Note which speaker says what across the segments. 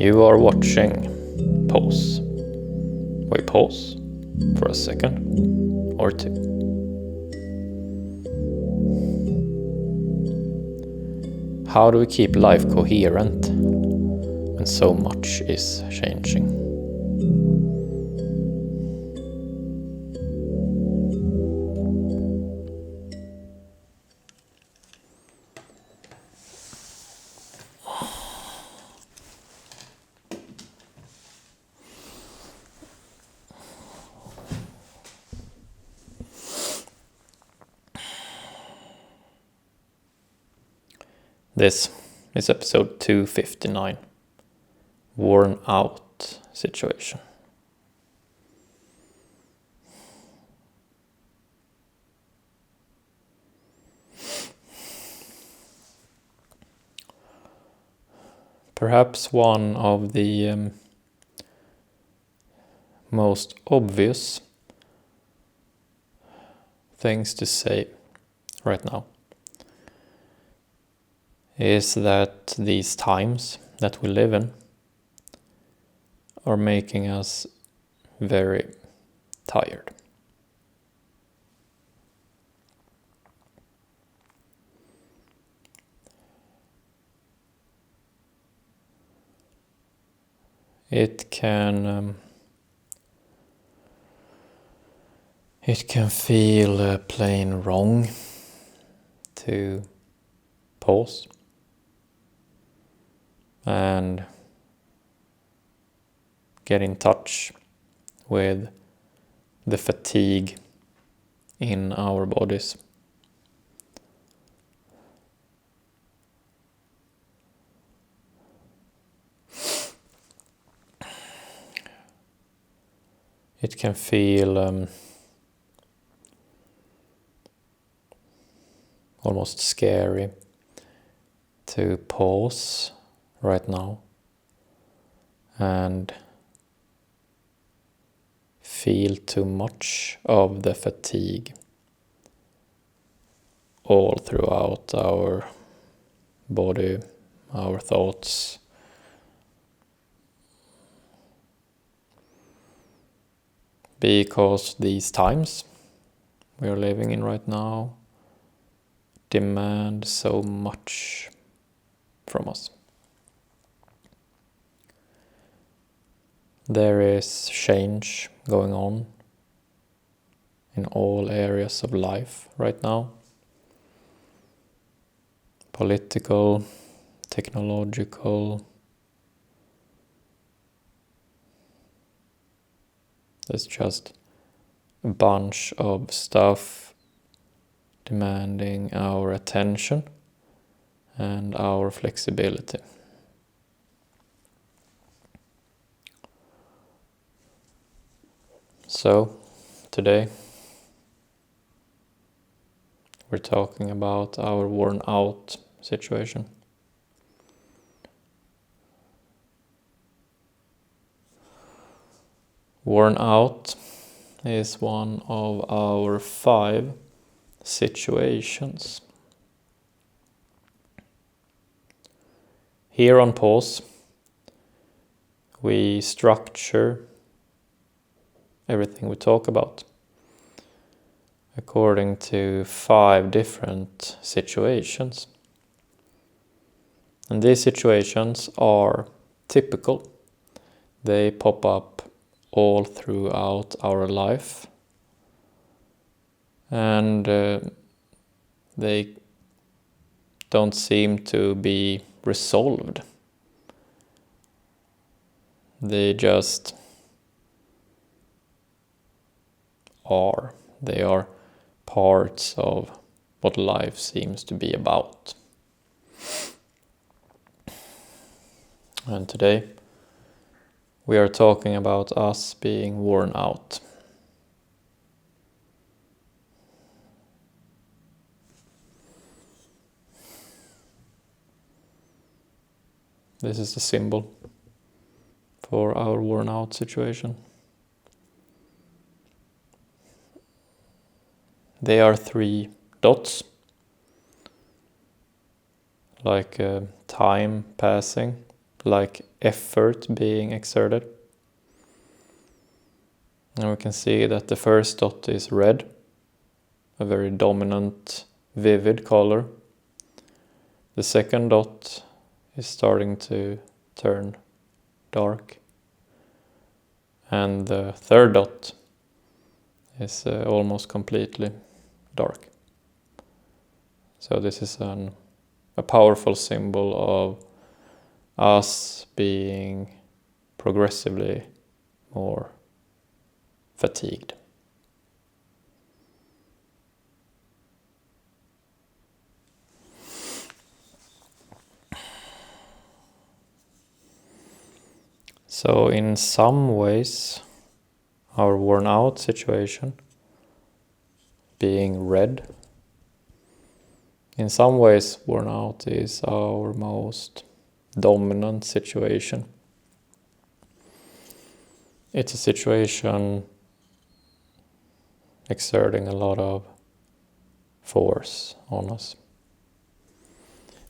Speaker 1: You are watching Pause. We pause for a second or two. How do we keep life coherent when so much is changing? This is episode 259, Worn Out Situation. Perhaps one of the most obvious things to say right now is that these times that we live in are making us very tired. It can feel plain wrong to pause and get in touch with the fatigue in our bodies. It can feel almost scary to pause right now and feel too much of the fatigue all throughout our body, our thoughts. Because these times we are living in right now demand so much from us. There is change going on in all areas of life right now. Political, technological. There's just a bunch of stuff demanding our attention and our flexibility. So, today we're talking about our worn out situation. Worn out is one of our 5 situations. Here on Pause, we structure everything we talk about according to 5 different situations. And these situations are typical. They pop up all throughout our life, and they don't seem to be resolved. They just are. They are parts of what life seems to be about. And today we are talking about us being worn out. This is the symbol for our worn out situation. They are 3 dots, like time passing, like effort being exerted. And we can see that the first dot is red, a very dominant, vivid color. The second dot is starting to turn dark. And the third dot is almost completely dark. So this is a powerful symbol of us being progressively more fatigued. So in some ways, our worn out situation, being red, in some ways worn out is our most dominant situation. It's a situation exerting a lot of force on us.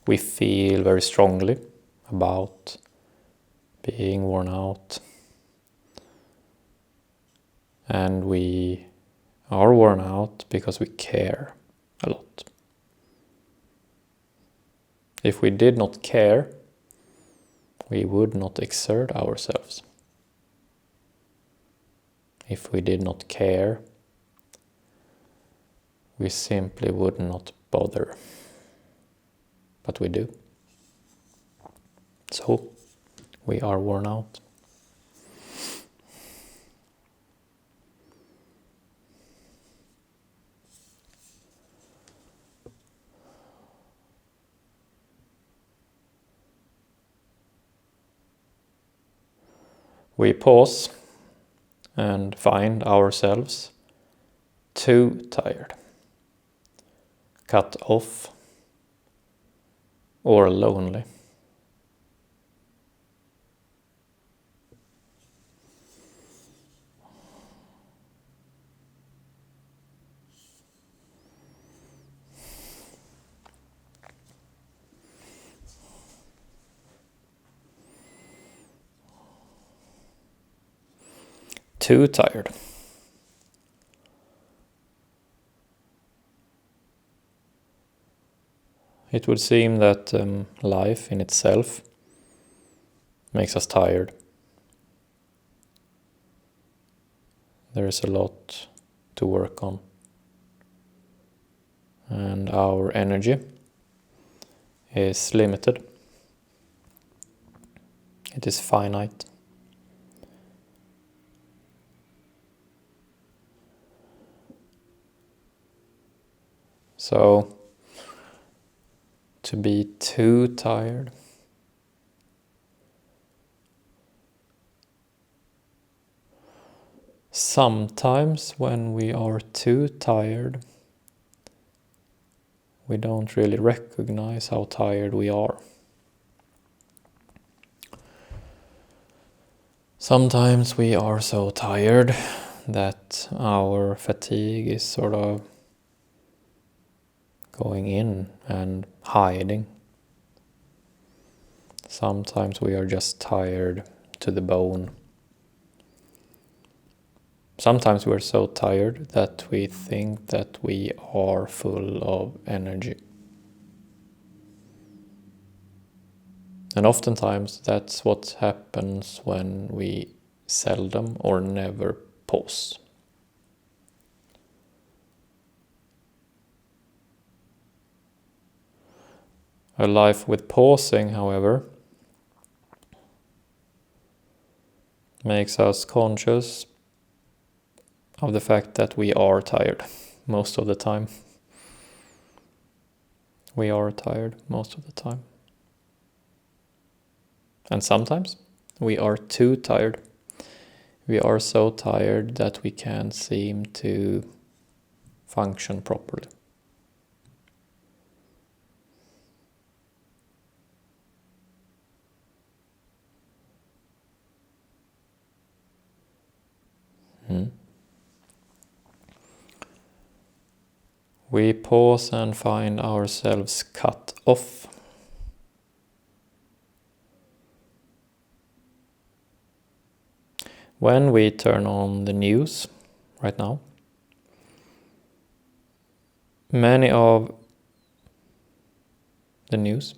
Speaker 1: We feel very strongly about being worn out, and we are worn out because we care a lot. If we did not care, we would not exert ourselves. If we did not care, we simply would not bother. But we do. So, we are worn out. We pause and find ourselves too tired, cut off, or lonely. Too tired. It would seem that life in itself makes us tired. There is a lot to work on. And our energy is limited. It is finite. So, to be too tired sometimes when we are too tired, we don't really recognize how tired we are. Sometimes we are so tired that our fatigue is sort of going in and hiding. Sometimes we are just tired to the bone. Sometimes we're so tired that we think that we are full of energy. And oftentimes that's what happens when we seldom or never pause. A life with pausing, however, makes us conscious of the fact that we are tired most of the time. We are tired most of the time. And sometimes we are too tired. We are so tired that we can't seem to function properly. We pause and find ourselves cut off. When we turn on the news right now, many of the news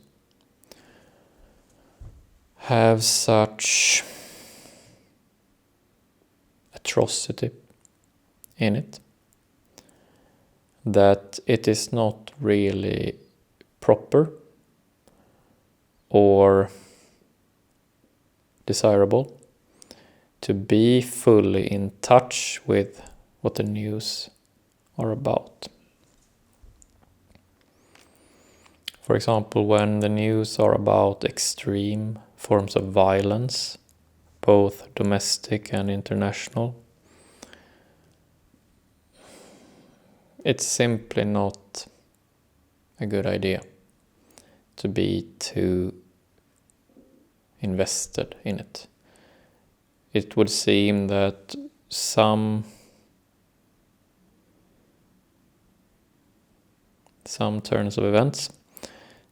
Speaker 1: have such atrocity in it that it is not really proper or desirable to be fully in touch with what the news are about. For example, when the news are about extreme forms of violence, both domestic and international, it's simply not a good idea to be too invested in it. It would seem that some turns of events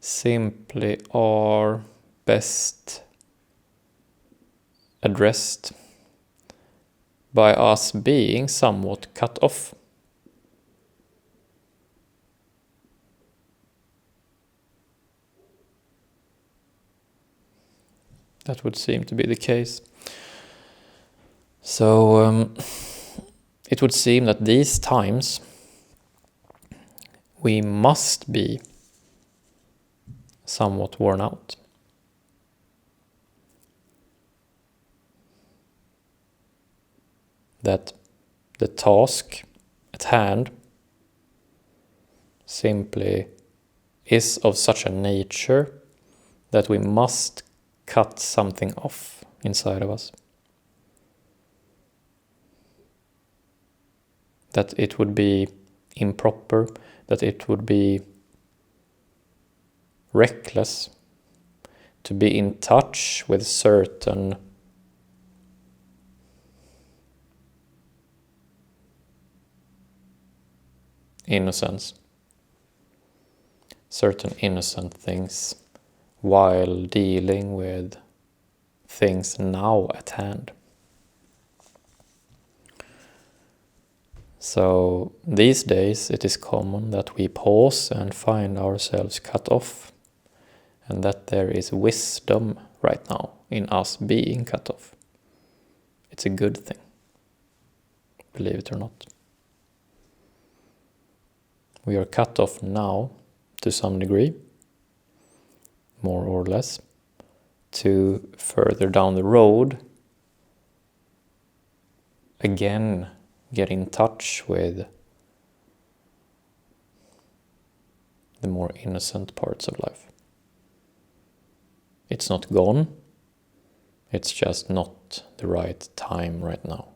Speaker 1: simply are best addressed by us being somewhat cut off. That would seem to be the case. So it would seem that these times we must be somewhat worn out. That the task at hand simply is of such a nature that we must cut something off inside of us. That it would be improper, that it would be reckless to be in touch with certain innocence, certain innocent things, while dealing with things now at hand. So these days it is common that we pause and find ourselves cut off, and that there is wisdom right now in us being cut off. It's a good thing, believe it or not. We are cut off now to some degree, more or less, to further down the road again get in touch with the more innocent parts of life. It's not gone, it's just not the right time right now.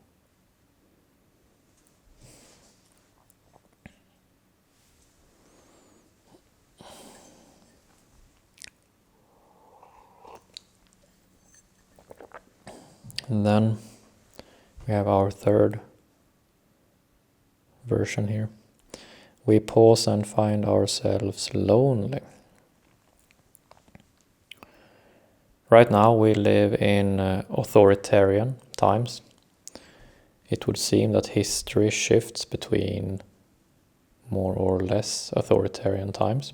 Speaker 1: And then we have our third version here. We pause and find ourselves lonely. Right now we live in authoritarian times. It would seem that history shifts between more or less authoritarian times.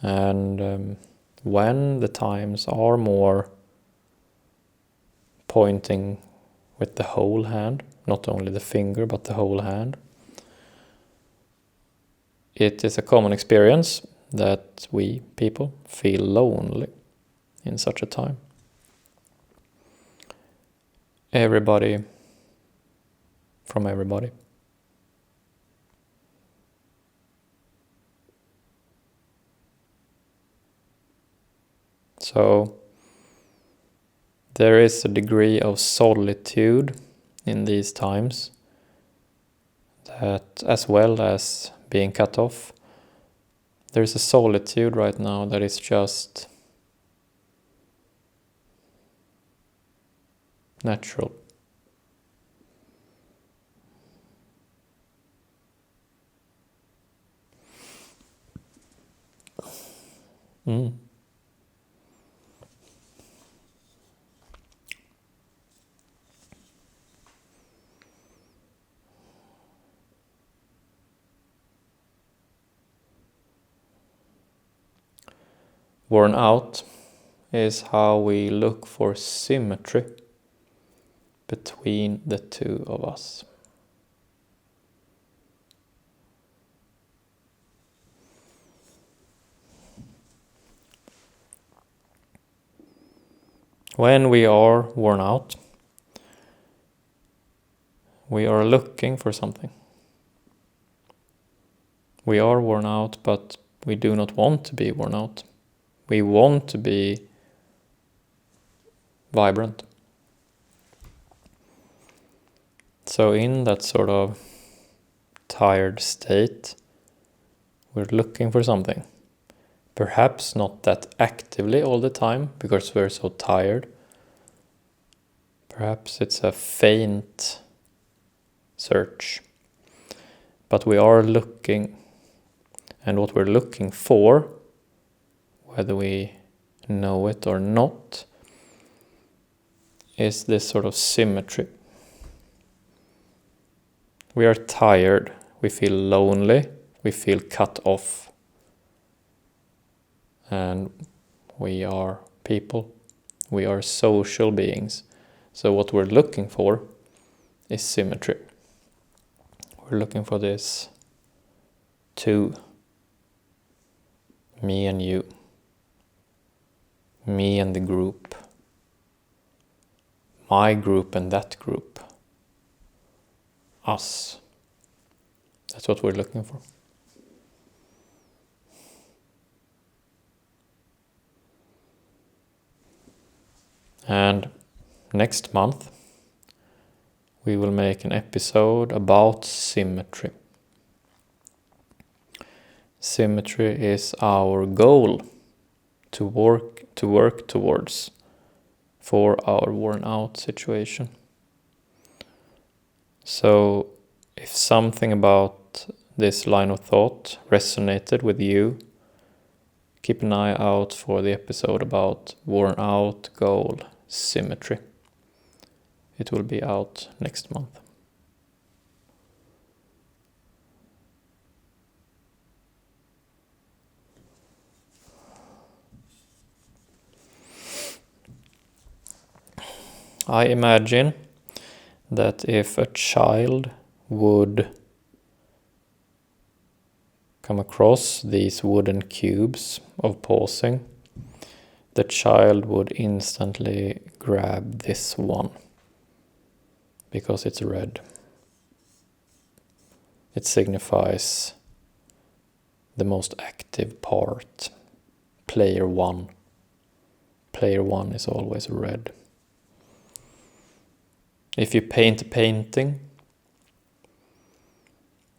Speaker 1: And when the times are more pointing with the whole hand, not only the finger but the whole hand, it is a common experience that we people feel lonely in such a time. Everybody from everybody. So there is a degree of solitude in these times that, as well as being cut off, there is a solitude right now that is just natural. Worn out is how we look for symmetry between the two of us. When we are worn out, we are looking for something. We are worn out, but we do not want to be worn out. We want to be vibrant. So in that sort of tired state, we're looking for something. Perhaps not that actively all the time, because we're so tired. Perhaps it's a faint search. But we are looking, and what we're looking for, whether we know it or not, is this sort of symmetry. We are tired, we feel lonely, we feel cut off. And we are people, we are social beings. So what we're looking for is symmetry. We're looking for this two, me and you, me and the group, my group and that group, us. That's what we're looking for. And next month, we will make an episode about symmetry. Symmetry is our goal to work towards for our worn out situation. So if something about this line of thought resonated with you, keep an eye out for the episode about worn out goal symmetry. It will be out next month. I imagine that if a child would come across these wooden cubes of pausing, the child would instantly grab this one because it's red. It signifies the most active part, player one. Player one is always red. If you paint a painting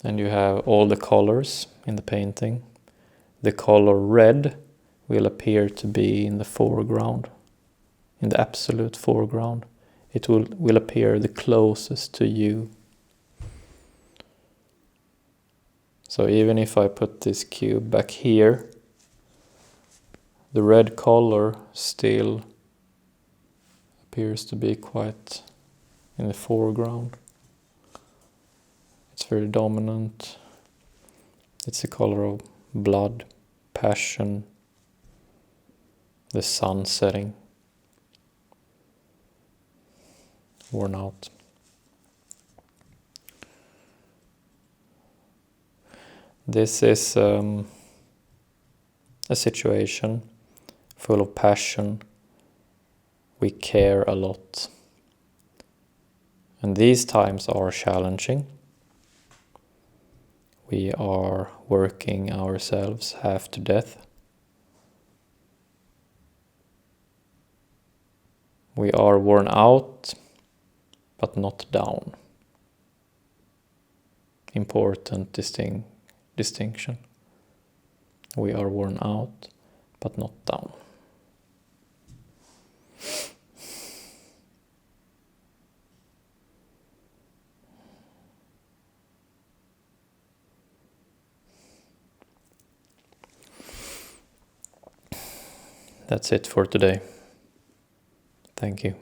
Speaker 1: and you have all the colors in the painting, the color red will appear to be in the foreground, in the absolute foreground. It will appear the closest to you. So even if I put this cube back here, the red color still appears to be quite in the foreground. It's very dominant. It's the color of blood, passion, the sun setting, worn out. This is a situation full of passion. We care a lot. And these times are challenging. We are working ourselves half to death. We are worn out, but not down. Important distinction. We are worn out, but not down. That's it for today. Thank you.